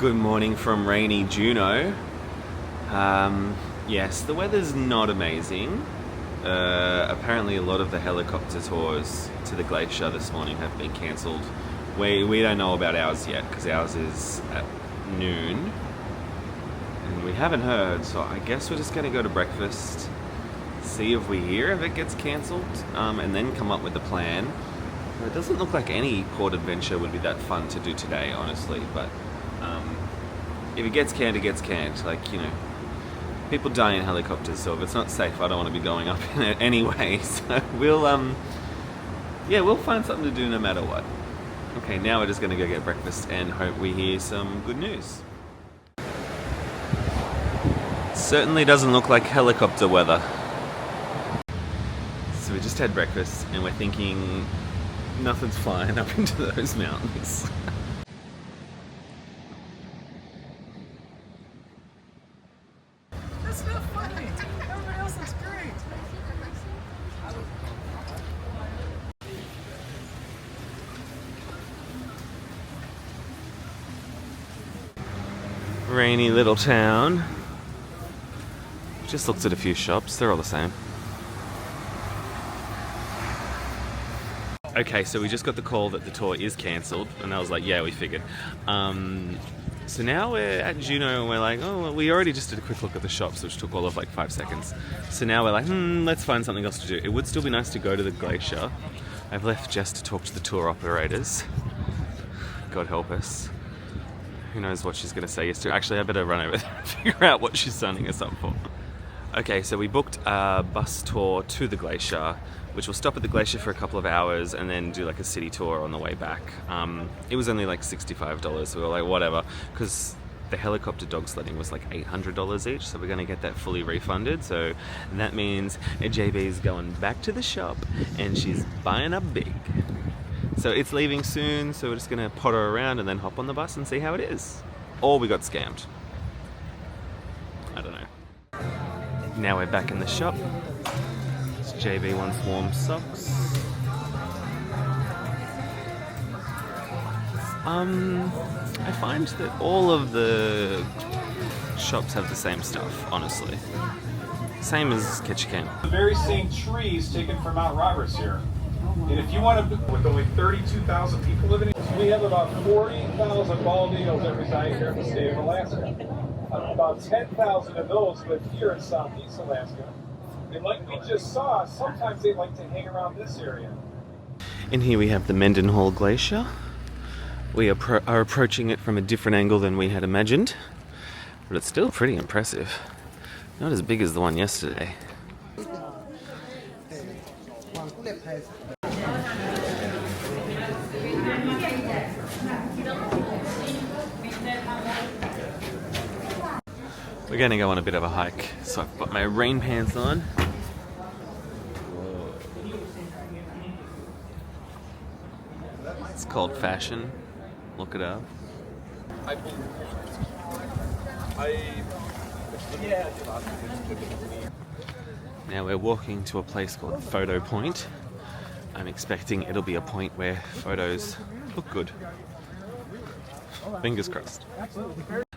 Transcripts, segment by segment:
Good morning from rainy Juneau. Yes, the weather's not amazing. Apparently a lot of the helicopter tours to the glacier this morning have been cancelled. We don't know about ours yet because ours is at noon. And we haven't heard, so I guess we're just going to go to breakfast, see if we hear if it gets cancelled, and then come up with a plan. It doesn't look like any port adventure would be that fun to do today, honestly, but if it gets canned, it gets canned. Like, you know, people die in helicopters, so if it's not safe, I don't want to be going up in it anyway. So we'll find something to do no matter what. Okay, now we're just going to go get breakfast and hope we hear some good news. Certainly doesn't look like helicopter weather. So we just had breakfast and we're thinking nothing's flying up into those mountains. That's not funny. Everybody else looks great. Rainy little town. Just looked at a few shops, they're all the same. Okay, so we just got the call that the tour is cancelled, and I was like, yeah, we figured. So now we're at Juneau and we're like, oh, well, we already just did a quick look at the shops, which took all of like 5 seconds. So now we're like, let's find something else to do. It would still be nice to go to the glacier. I've left Jess to talk to the tour operators. God help us. Who knows what she's going to say yes to. Actually, I better run over there and figure out what she's signing us up for. Okay, so we booked a bus tour to the glacier, which will stop at the glacier for a couple of hours and then do like a city tour on the way back. It was only like $65, so we were like, whatever, because the helicopter dog sledding was like $800 each, so we're going to get that fully refunded. So that means JB's going back to the shop and she's buying up big. So it's leaving soon, so we're just going to potter around and then hop on the bus and see how it is. Or we got scammed. I don't know. Now we're back in the shop. JB wants warm socks. I find that all of the shops have the same stuff, honestly. Same as Ketchikan. The very same trees taken from Mount Roberts here. And if you want to, with only 32,000 people living in, we have about 40,000 bald eagles that reside here in the state of Alaska. About 10,000 of those live here in southeast Alaska. And like we just saw, sometimes they like to hang around this area. And here we have the Mendenhall Glacier. We are approaching it from a different angle than we had imagined, but it's still pretty impressive. Not as big as the one yesterday. We're going to go on a bit of a hike, so I've got my rain pants on. It's called Fashion. Look it up. Now we're walking to a place called Photo Point. I'm expecting it'll be a point where photos look good. Fingers crossed.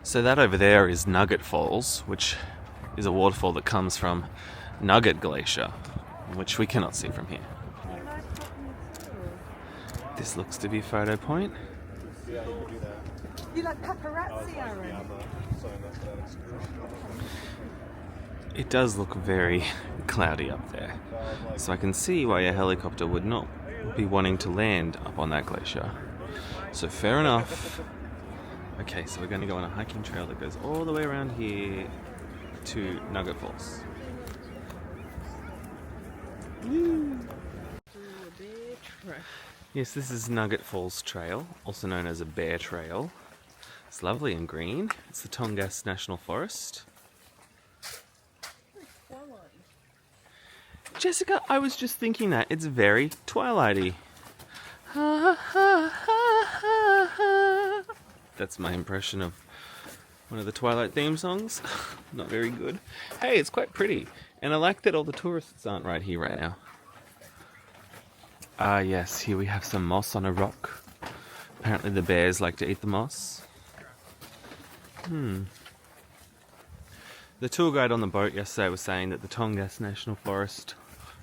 So that over there is Nugget Falls, which is a waterfall that comes from Nugget Glacier, which we cannot see from here. This looks to be Photo Point. You like paparazzi, Aaron? It does look very cloudy up there, so I can see why a helicopter would not be wanting to land up on that glacier. So fair enough. Okay, so we're going to go on a hiking trail that goes all the way around here to Nugget Falls. Woo. Yes, this is Nugget Falls Trail, also known as a bear trail. It's lovely and green. It's the Tongass National Forest. Jessica, I was just thinking that. It's very Twilighty. That's my impression of one of the Twilight theme songs. Not very good. Hey, it's quite pretty. And I like that all the tourists aren't right here right now. Ah, yes, here we have some moss on a rock. Apparently the bears like to eat the moss. The tour guide on the boat yesterday was saying that the Tongass National Forest,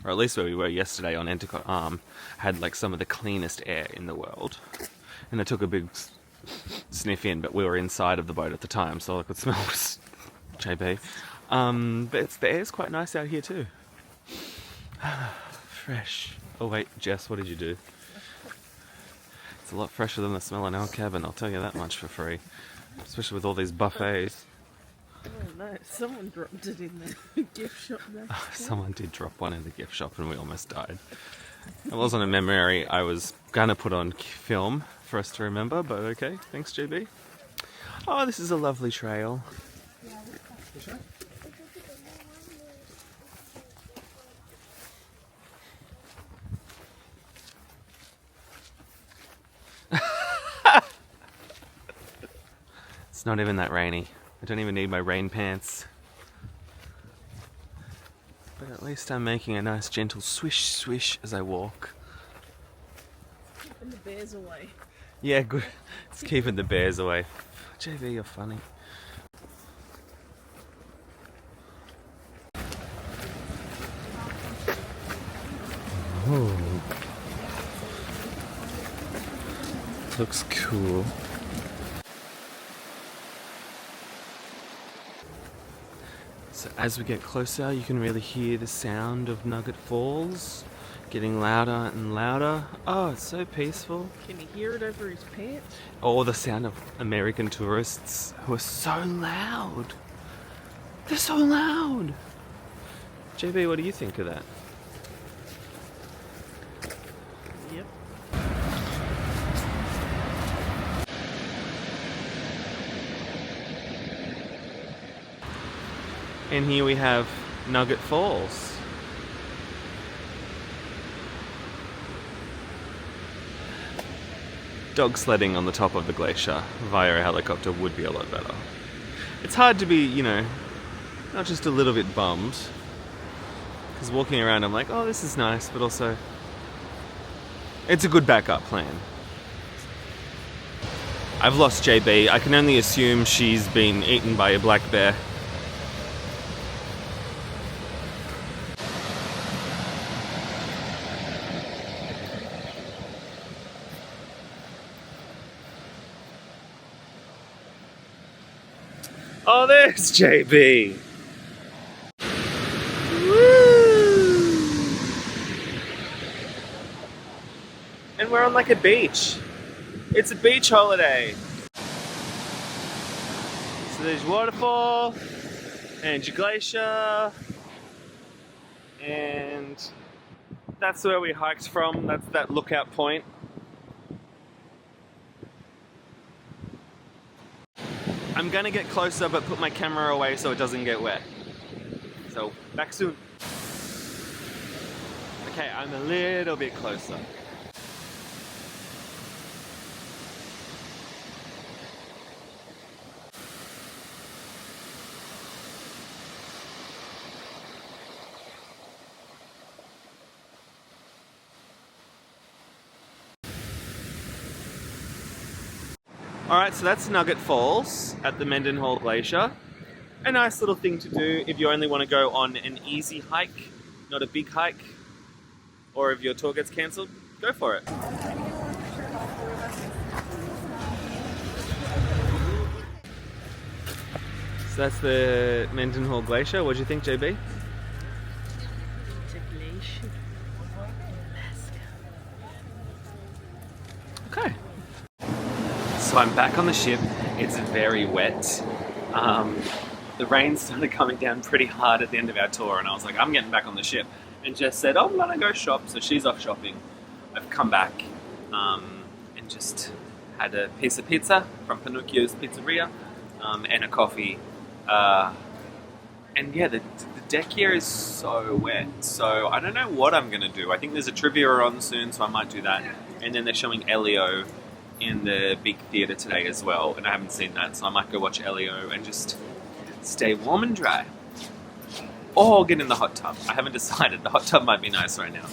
or at least where we were yesterday on Endicott Arm, had like some of the cleanest air in the world. And I took a big sniff in, but we were inside of the boat at the time, so all I could smell was JB. But the air's quite nice out here too. Fresh. Oh wait, Jess, what did you do? It's a lot fresher than the smell in our cabin, I'll tell you that much for free. Especially with all these buffets. Oh no, someone dropped it in the gift shop there. Oh, someone did drop one in the gift shop and we almost died. It wasn't a memory I was gonna put on film for us to remember, but okay, thanks JB. Oh, this is a lovely trail. It's not even that rainy. I don't even need my rain pants. But at least I'm making a nice gentle swish swish as I walk. Keeping the bears away. Yeah, good. It's keeping the bears away. JV, you're funny. Oh. Looks cool. So as we get closer, you can really hear the sound of Nugget Falls getting louder and louder. Oh, it's so peaceful. Can you hear it over his pants? Oh, the sound of American tourists who are so loud. They're so loud. JB, what do you think of that? Yep. And here we have Nugget Falls. Dog sledding on the top of the glacier via a helicopter would be a lot better. It's hard to be, you know, not just a little bit bummed. Because walking around I'm like, oh, this is nice, but also it's a good backup plan. I've lost JB. I can only assume she's been eaten by a black bear. Oh, there's JB. Woo! And we're on like a beach. It's a beach holiday. So there's waterfall and glacier, and that's where we hiked from. That's that lookout point. I'm gonna get closer but put my camera away so it doesn't get wet. So, back soon. Okay, I'm a little bit closer. Alright, so that's Nugget Falls at the Mendenhall Glacier. A nice little thing to do if you only want to go on an easy hike, not a big hike, or if your tour gets cancelled, go for it. So that's the Mendenhall Glacier. What do you think, JB? It's a glacier. Okay. So I'm back on the ship. It's very wet. The rain started coming down pretty hard at the end of our tour, and I was like, I'm getting back on the ship. And Jess said, oh, I'm gonna go shop. So she's off shopping. I've come back and just had a piece of pizza from Pinocchio's Pizzeria and a coffee. And yeah, the deck here is so wet. So I don't know what I'm gonna do. I think there's a trivia on soon, so I might do that. And then they're showing Elio in the big theatre today as well, and I haven't seen that, so I might go watch Elio and just stay warm and dry. Or get in the hot tub. I haven't decided. The hot tub might be nice right now.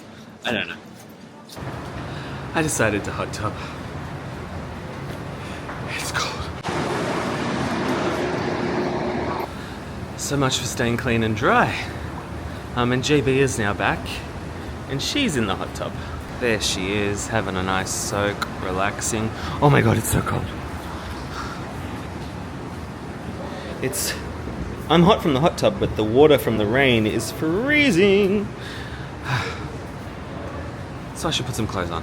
I don't know. I decided to hot tub. It's cold. So much for staying clean and dry. And GB is now back, and she's in the hot tub. There she is, having a nice soak, relaxing. Oh my god, it's so cold. I'm hot from the hot tub, but the water from the rain is freezing. So I should put some clothes on.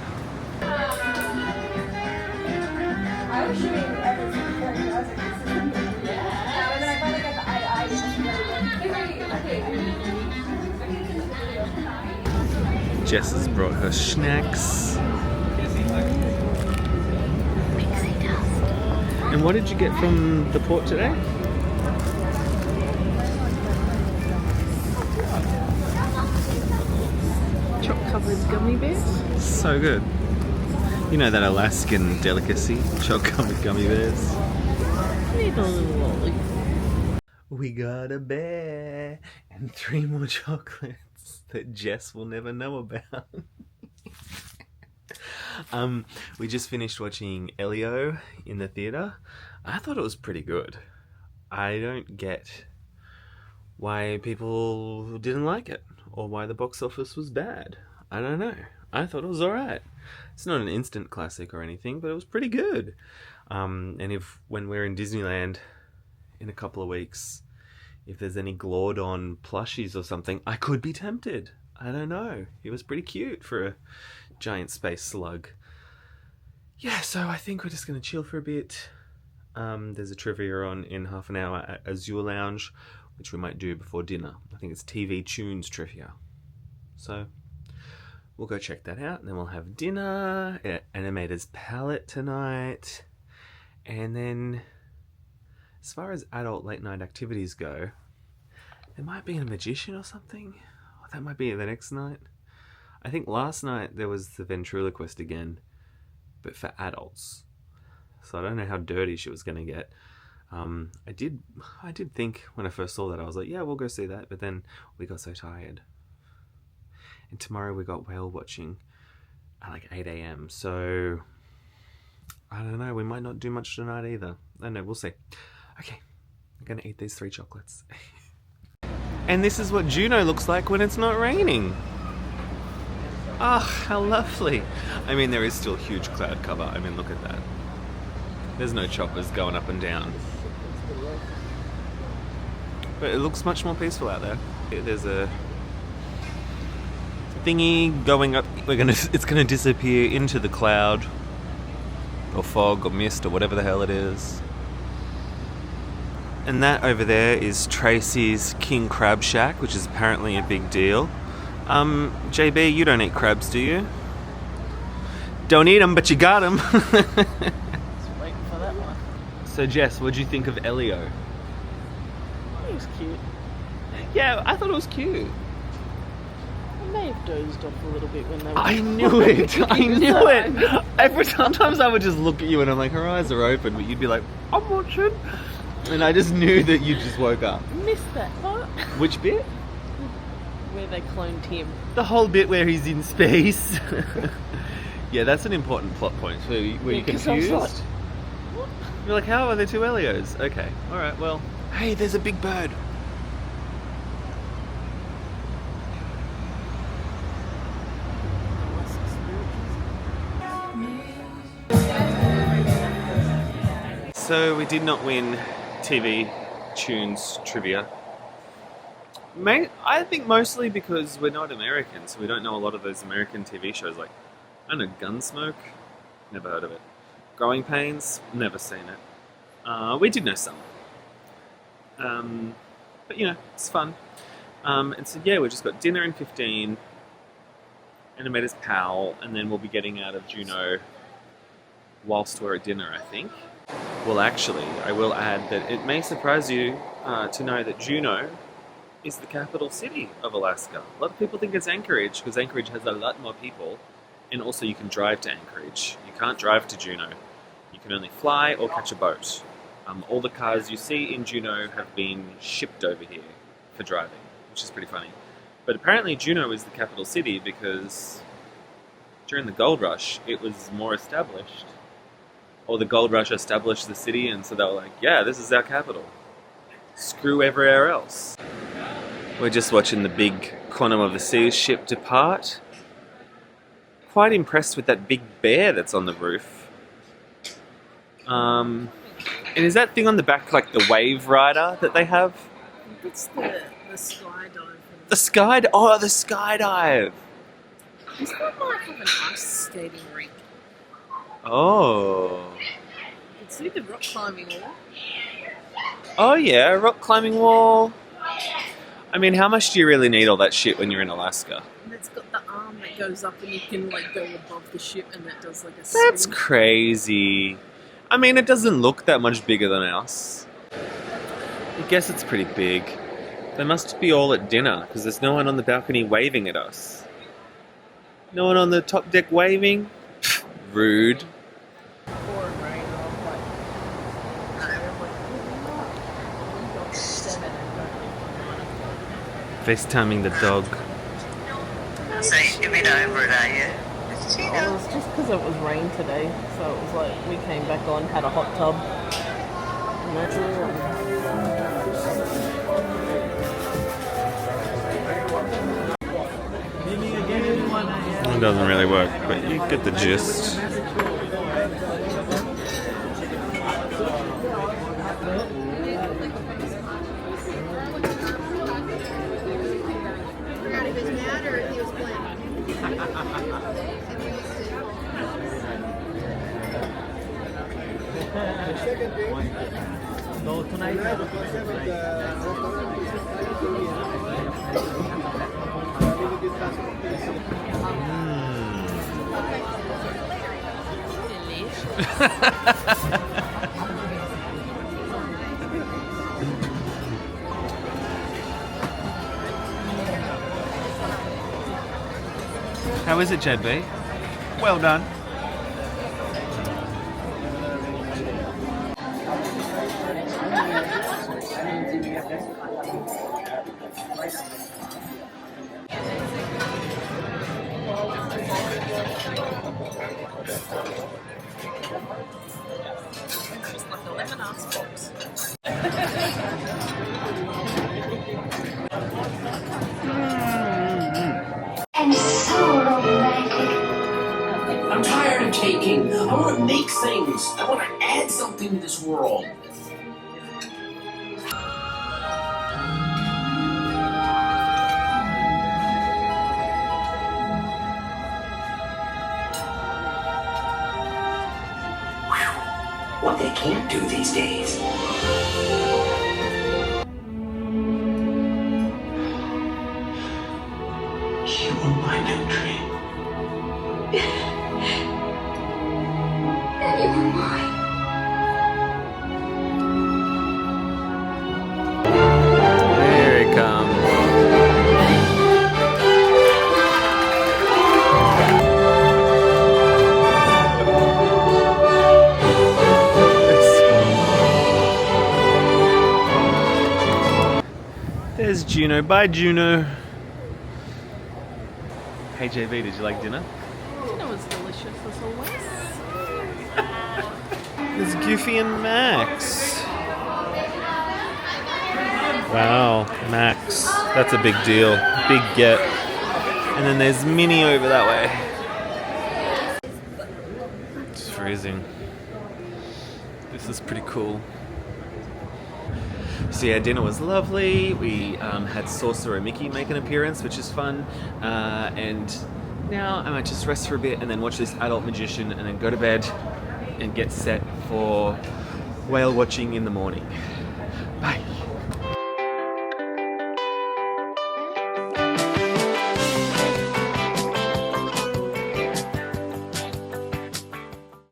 Jess has brought her snacks. And what did you get from the port today? Chocolate-covered gummy bears. So good. You know that Alaskan delicacy, chocolate gummy bears. Need a little lolly. We got a bear and 3 more chocolates that Jess will never know about. We just finished watching Elio in the theatre. I thought it was pretty good. I don't get why people didn't like it or why the box office was bad. I don't know. I thought it was alright. It's not an instant classic or anything, but it was pretty good. And when we're in Disneyland in a couple of weeks, if there's any Glordon plushies or something, I could be tempted. I don't know. It was pretty cute for a giant space slug. Yeah, so I think we're just going to chill for a bit. There's a trivia on in half an hour at Azure Lounge, which we might do before dinner. I think it's TV Tunes trivia. So we'll go check that out, and then we'll have dinner at Animator's Palate tonight. And then, as far as adult late night activities go, there might be a magician or something. Oh, that might be the next night. I think last night there was the ventriloquist again, but for adults. So I don't know how dirty she was going to get. I did think when I first saw that, I was like, yeah, we'll go see that. But then we got so tired. And tomorrow we got whale watching at like 8 a.m. So I don't know. We might not do much tonight either. I don't know. We'll see. Okay. I'm going to eat these 3 chocolates. And this is what Juneau looks like when it's not raining. Ah, oh, how lovely. I mean, there is still huge cloud cover. I mean, look at that. There's no choppers going up and down. But it looks much more peaceful out there. There's a thingy going up. It's gonna disappear into the cloud, or fog, or mist, or whatever the hell it is. And that over there is Tracy's King Crab Shack, which is apparently a big deal. JB, you don't eat crabs, do you? Don't eat them, but you got them. Just waiting for that one. So Jess, what'd you think of Elio? He was cute. Yeah, I thought it was cute. I may have dozed off a little bit when they were... I knew it! I knew it! Sometimes I would just look at you and I'm like, her eyes are open, but you'd be like, I'm watching. And I just knew that you just woke up. Missed that part. Which bit? Where they cloned him. The whole bit where he's in space. Yeah, that's an important plot point. So were you confused? Like, you're like, how are there 2 Elios? Okay, alright, well. Hey, there's a big bird. So we did not win TV Tunes trivia. I think mostly because we're not Americans, so we don't know a lot of those American TV shows like, I don't know, Gunsmoke? Never heard of it. Growing Pains? Never seen it. We did know some. But you know, it's fun. And so yeah, we've just got dinner in 15, Animator's Pal, and then we'll be getting out of Juneau whilst we're at dinner, I think. Well, actually, I will add that it may surprise you to know that Juneau is the capital city of Alaska. A lot of people think it's Anchorage, because Anchorage has a lot more people, and also you can drive to Anchorage. You can't drive to Juneau. You can only fly or catch a boat. All the cars you see in Juneau have been shipped over here for driving, which is pretty funny. But apparently Juneau is the capital city because during the gold rush, it was more established. Or the gold rush established the city, and so they were like, yeah, this is our capital. screw everywhere else. We're just watching the big Quantum of the Seas ship depart. Quite impressed with that big bear that's on the roof. And is that thing on the back like the wave rider that they have? It's the skydive. The skydive! Is that like an ice skating rink? Oh. You can see the rock climbing wall. Oh yeah, rock climbing wall. I mean, how much do you really need all that shit when you're in Alaska? And it's got the arm that goes up and you can like go above the ship and that does like a That's spin. crazy. I mean, it doesn't look that much bigger than us. I guess it's pretty big. They must be all at dinner, because there's no one on the balcony waving at us. No one on the top deck waving? Rude. Pouring rain, I was like, FaceTiming the dog. So you've been over it, are you? It's oh, it was just because it was rain today, so it was like we came back on, had a hot tub. And that's It doesn't really work, but you get the gist. How is it, JB? Well done. just like a lemon ass box. And so romantic. I'm tired of taking. I want to make things. I want to add something to this world. Whew. What they can't do these days. You are my new dream. And you were mine. Here it comes. There's Juneau. Bye, Juneau. Hey, JB, did you like dinner? Dinner was delicious as always. There's Goofy and Max. Wow, Max. That's a big deal. Big get. And then there's Minnie over that way. It's freezing. This is pretty cool. So yeah, dinner was lovely. We had Sorcerer Mickey make an appearance, which is fun. And now I might just rest for a bit and then watch this adult magician and then go to bed and get set for whale watching in the morning. Bye.